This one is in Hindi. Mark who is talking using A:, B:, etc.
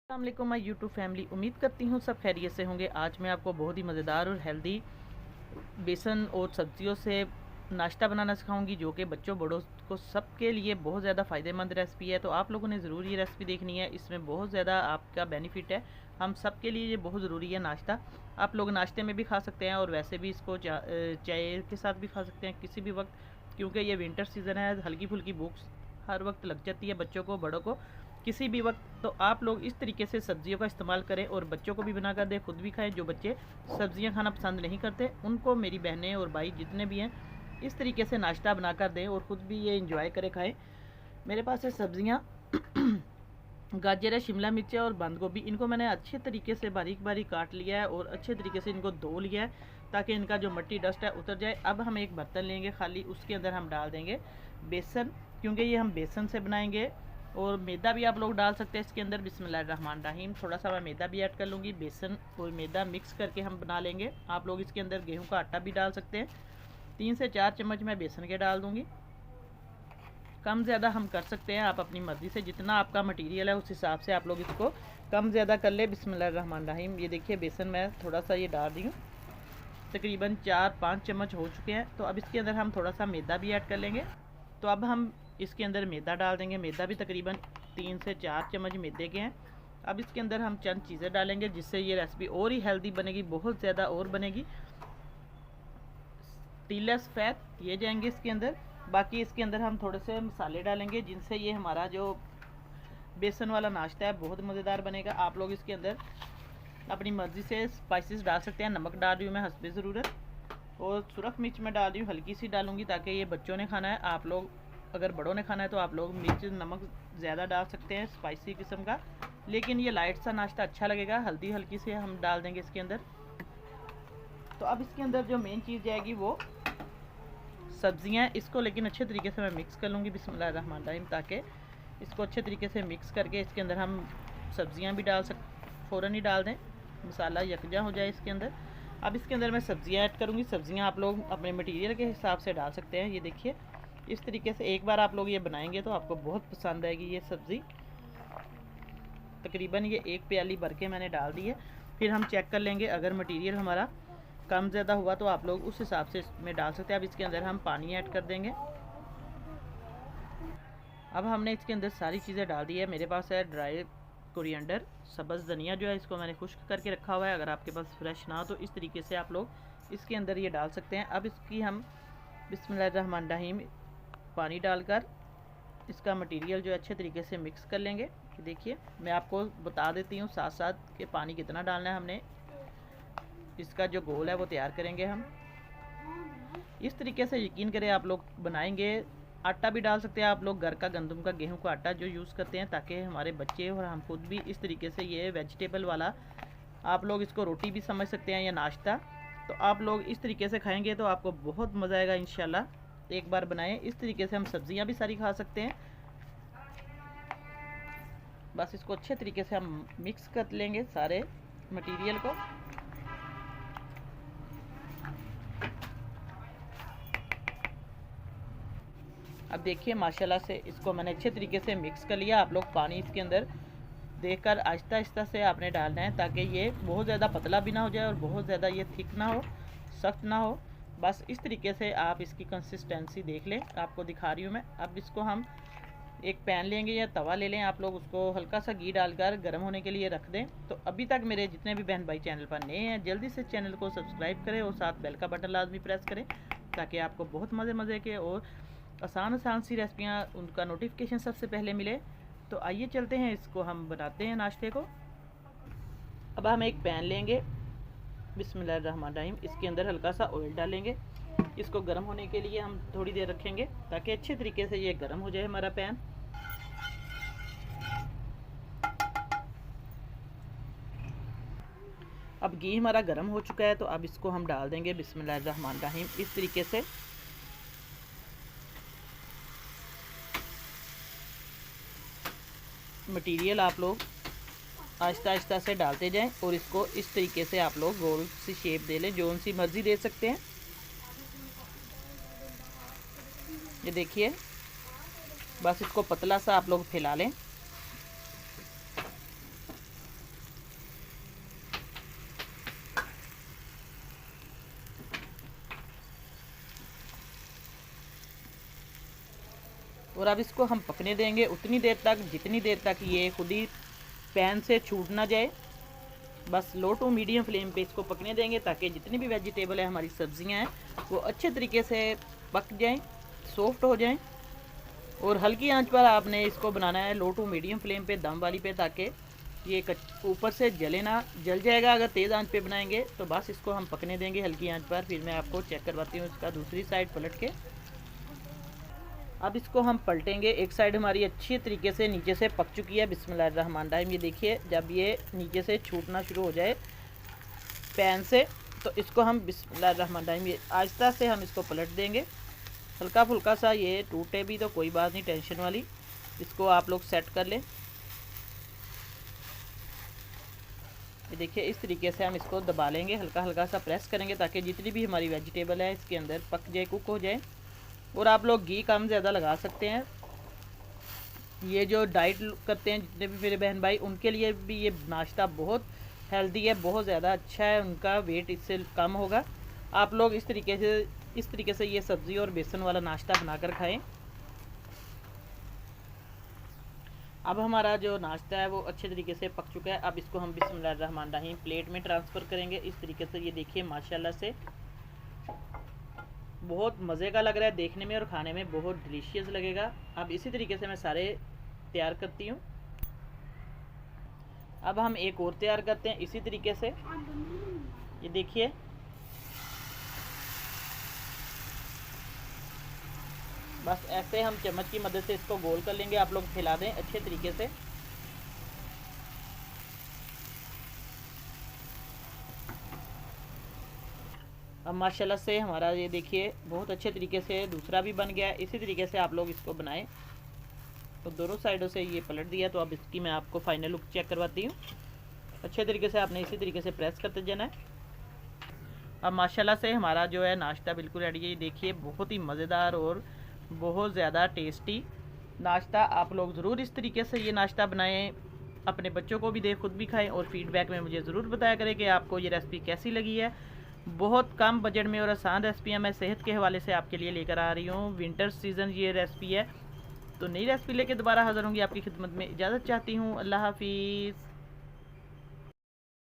A: अस्सलाम वालेकुम माय यूट्यूब फैमिली। उम्मीद करती हूँ सब खैरियत से होंगे। आज मैं आपको बहुत ही मज़ेदार और हेल्दी बेसन और सब्जियों से नाश्ता बनाना सिखाऊंगी, जो कि बच्चों बड़ों को सबके लिए बहुत ज़्यादा फ़ायदेमंद रेसिपी है। तो आप लोगों ने ज़रूर ये रेसिपी देखनी है, इसमें बहुत ज़्यादा आपका बेनिफिट है। हम सब के लिए ये बहुत ज़रूरी है नाश्ता। आप लोग नाश्ते में भी खा सकते हैं और वैसे भी इसको चाय के साथ भी खा सकते हैं किसी भी वक्त, क्योंकि ये विंटर सीज़न है। हल्की फुल्की भूख हर वक्त लग जाती है बच्चों को बड़ों को किसी भी वक्त। तो आप लोग इस तरीके से सब्जियों का इस्तेमाल करें और बच्चों को भी बना कर दें, खुद भी खाएं। जो बच्चे सब्जियां खाना पसंद नहीं करते उनको, मेरी बहनें और भाई जितने भी हैं, इस तरीके से नाश्ता बना कर दें और ख़ुद भी ये इंजॉय करें, खाएं। मेरे पास है सब्जियां गाजर है, शिमला मिर्च है और बंद गोभी। इनको मैंने अच्छे तरीके से बारीक बारीक काट लिया है और अच्छे तरीके से इनको धो लिया है ताकि इनका जो मिट्टी डस्ट है उतर जाए। अब हम एक बर्तन लेंगे खाली, उसके अंदर हम डाल देंगे बेसन, क्योंकि ये हम बेसन से बनाएंगे। और मैदा भी आप लोग डाल सकते हैं इसके अंदर। बिस्मिल्लाहिर्रहमानिर्रहीम। थोड़ा सा मैं मैदा भी ऐड कर लूँगी। बेसन और मैदा मिक्स करके हम बना लेंगे। आप लोग इसके अंदर गेहूं का आटा भी डाल सकते हैं। 3 से 4 चम्मच मैं बेसन के डाल दूँगी। कम ज़्यादा हम कर सकते हैं, आप अपनी मर्ज़ी से, जितना आपका मटेरियल है उस हिसाब से आप लोग इसको कम ज़्यादा कर ले। बिस्मिल्लाहिर्रहमानिर्रहीम। ये देखिए बेसन मैं थोड़ा सा ये डाल दी हूँ, तकरीबन 4-5 चम्मच हो चुके हैं। तो अब इसके अंदर हम थोड़ा सा मैदा भी ऐड कर लेंगे। तो अब हम इसके अंदर मैदा डाल देंगे। मैदा भी तकरीबन 3 से 4 चम्मच मैदे के हैं। अब इसके अंदर हम चंद चीज़ें डालेंगे जिससे ये रेसिपी और ही हेल्दी बनेगी, बहुत ज़्यादा और बनेगी। तीला सफ़ेद ये जाएंगे इसके अंदर। बाकी इसके अंदर हम थोड़े से मसाले डालेंगे जिनसे ये हमारा जो बेसन वाला नाश्ता है बहुत मज़ेदार बनेगा। आप लोग इसके अंदर अपनी मर्ज़ी से स्पाइसेस डाल सकते हैं। नमक डाल रही हूँ मैं हस्बे ज़रूरत, और सुरख मिर्च मैं डाल रही हूँ, हल्की सी डालूंगी ताकि ये बच्चों ने खाना है। आप लोग अगर बड़ों ने खाना है तो आप लोग मिर्च नमक ज़्यादा डाल सकते हैं, स्पाइसी किस्म का। लेकिन ये लाइट सा नाश्ता अच्छा लगेगा। हल्दी हल्की से हम डाल देंगे इसके अंदर। तो अब इसके अंदर जो मेन चीज़ जाएगी वो सब्जियाँ। इसको लेकिन अच्छे तरीके से मैं मिक्स कर लूँगी बिस्मिल्लाहिर्रहमानिर्रहीम, ताकि इसको अच्छे तरीके से मिक्स करके इसके अंदर हम सब्जियाँ भी फ़ौरन ही डाल दें, मसाला यकजा हो जाए इसके अंदर। अब इसके अंदर मैं सब्जियां ऐड करूंगी। सब्जियां आप लोग अपने मटेरियल के हिसाब से डाल सकते हैं। ये देखिए इस तरीके से एक बार आप लोग ये बनाएंगे तो आपको बहुत पसंद आएगी ये सब्ज़ी। तकरीबन ये 1 प्याली भर के मैंने डाल दी है। फिर हम चेक कर लेंगे, अगर मटेरियल हमारा कम ज़्यादा हुआ तो आप लोग उस हिसाब से इसमें डाल सकते हैं। अब इसके अंदर हम पानी ऐड कर देंगे। अब हमने इसके अंदर सारी चीज़ें डाल दी है। मेरे पास है ड्राई कोरिएंडर, सब्ज़ धनिया जो है इसको मैंने खुश्क करके रखा हुआ है। अगर आपके पास फ्रेश ना हो तो इस तरीके से आप लोग इसके अंदर ये डाल सकते हैं। अब इसकी हम बिस्मिल्लाहिर्रहमानिर्रहीम पानी डालकर इसका मटेरियल जो है अच्छे तरीके से मिक्स कर लेंगे। देखिए मैं आपको बता देती हूँ साथ साथ कि पानी कितना डालना है। हमने इसका जो गोल है वो तैयार करेंगे हम इस तरीके से। यकीन करें आप लोग बनाएंगे। आटा भी डाल सकते हैं आप लोग, घर का गंदम का गेहूं का आटा जो यूज़ करते हैं, ताकि हमारे बच्चे और हम खुद भी इस तरीके से ये वेजिटेबल वाला, आप लोग इसको रोटी भी समझ सकते हैं या नाश्ता। तो आप लोग इस तरीके से खाएंगे तो आपको बहुत मज़ा आएगा इंशाल्लाह। एक बार बनाएं इस तरीके से। हम सब्जियां भी सारी खा सकते हैं। बस इसको अच्छे तरीके से हम मिक्स कर लेंगे सारे मटेरियल को। अब देखिए माशाल्लाह से इसको मैंने अच्छे तरीके से मिक्स कर लिया। आप लोग पानी इसके अंदर देखकर आहिस्ता आहिस्ता से आपने डालना है, ताकि ये बहुत ज़्यादा पतला भी ना हो जाए और बहुत ज़्यादा ये थिक ना हो, सख्त ना हो। बस इस तरीके से आप इसकी कंसिस्टेंसी देख लें, आपको दिखा रही हूँ मैं। अब इसको हम एक पैन लेंगे या तवा ले लें, आप लोग उसको हल्का सा घी डालकर गर्म होने के लिए रख दें। तो अभी तक मेरे जितने भी बहन भाई चैनल पर नए हैं, जल्दी से चैनल को सब्सक्राइब करें और साथ बेल का बटन लाजमी प्रेस करें, ताकि आपको बहुत मज़े के और आसान सी रेसिपियाँ उनका नोटिफिकेशन सबसे पहले मिले। तो आइए चलते हैं, इसको हम बनाते हैं नाश्ते को। अब हम एक पैन लेंगे बिस्मिल्लाहिर्रहमानिर्रहीम, इसके अंदर हल्का सा ऑयल डालेंगे। इसको गर्म होने के लिए हम थोड़ी देर रखेंगे ताकि अच्छे तरीके से ये गर्म हो जाए हमारा पैन। अब घी हमारा गर्म हो चुका है, तो अब इसको हम डाल देंगे बिस्मिल्लाहिर्रहमानिर्रहीम इस तरीके से। मटेरियल आप लोग आहिस्ता आहिस्ता से डालते जाएं और इसको इस तरीके से आप लोग गोल सी शेप दे लें, जो सी मर्ज़ी दे सकते हैं। ये देखिए बस इसको पतला सा आप लोग फैला लें। और अब इसको हम पकने देंगे उतनी देर तक जितनी देर तक ये खुद ही पैन से छूट ना जाए। बस लो टू मीडियम फ्लेम पे इसको पकने देंगे ताकि जितनी भी वेजिटेबल है, हमारी सब्जियां हैं, वो अच्छे तरीके से पक जाएं, सॉफ्ट हो जाएं। और हल्की आंच पर आपने इसको बनाना है, लो टू मीडियम फ्लेम पे, दम वाली पे, ताकि ये ऊपर से जले ना। जल जाएगा अगर तेज़ आंच पे बनाएंगे तो। बस इसको हम पकने देंगे हल्की आंच पर। फिर मैं आपको चेक करवाती हूँ इसका दूसरी साइड पलट के। अब इसको हम पलटेंगे। एक साइड हमारी अच्छी तरीके से नीचे से पक चुकी है। बिस्मिल्लाहिर्रहमानिर्रहीम। ये देखिए, जब ये नीचे से छूटना शुरू हो जाए पैन से तो इसको हम बिस्मिल्लाहिर्रहमानिर्रहीम ये आहिस्ता से हम इसको पलट देंगे। हल्का फुल्का सा ये टूटे भी तो कोई बात नहीं, टेंशन वाली। इसको आप लोग सेट कर लें। ये देखिए, इस तरीके से हम इसको दबा लेंगे, हल्का हल्का सा प्रेस करेंगे ताकि जितनी भी हमारी वेजिटेबल है इसके अंदर पक जाए, कुक हो जाए। और आप लोग घी कम ज़्यादा लगा सकते हैं। ये जो डाइट करते हैं जितने भी मेरे बहन भाई, उनके लिए भी ये नाश्ता बहुत हेल्दी है, बहुत ज़्यादा अच्छा है, उनका वेट इससे कम होगा। आप लोग इस तरीके से ये सब्ज़ी और बेसन वाला नाश्ता बनाकर खाएं। अब हमारा जो नाश्ता है वो अच्छे तरीके से पक चुका है। अब इसको हम बिस्मिल्लाहिर्रहमानिर्रहीम प्लेट में ट्रांसफ़र करेंगे। इस तरीके से ये देखिए, माशाल्लाह से बहुत मज़े का लग रहा है देखने में और खाने में बहुत डिलीशियस लगेगा। अब इसी तरीके से मैं सारे तैयार करती हूँ। अब हम एक और तैयार करते हैं इसी तरीके से। ये देखिए, बस ऐसे हम चम्मच की मदद से इसको गोल कर लेंगे। आप लोग फैला दें अच्छे तरीके से। अब माशाल्लाह से हमारा ये देखिए बहुत अच्छे तरीके से दूसरा भी बन गया है। इसी तरीके से आप लोग इसको बनाएं। तो दोनों साइडों से ये पलट दिया। तो अब इसकी मैं आपको फाइनल लुक चेक करवाती हूँ। अच्छे तरीके से आपने इसी तरीके से प्रेस करते जाना है। अब माशाल्लाह से हमारा जो है नाश्ता बिल्कुल रेडी है। ये देखिए, बहुत ही मज़ेदार और बहुत ज़्यादा टेस्टी नाश्ता। आप लोग ज़रूर इस तरीके से ये नाश्ता बनाएं, अपने बच्चों को भी दें, खुद भी खाएं और फीडबैक में मुझे ज़रूर बताया करें कि आपको ये रेसिपी कैसी लगी है। बहुत कम बजट में और आसान रेसिपियाँ मैं सेहत के हवाले से आपके लिए लेकर आ रही हूँ। विंटर सीज़न ये रेसिपी है। तो नई रेसिपी लेके दोबारा हाज़िर होंगी आपकी खिदमत में। इजाज़त चाहती हूँ। अल्लाह हाफिज़।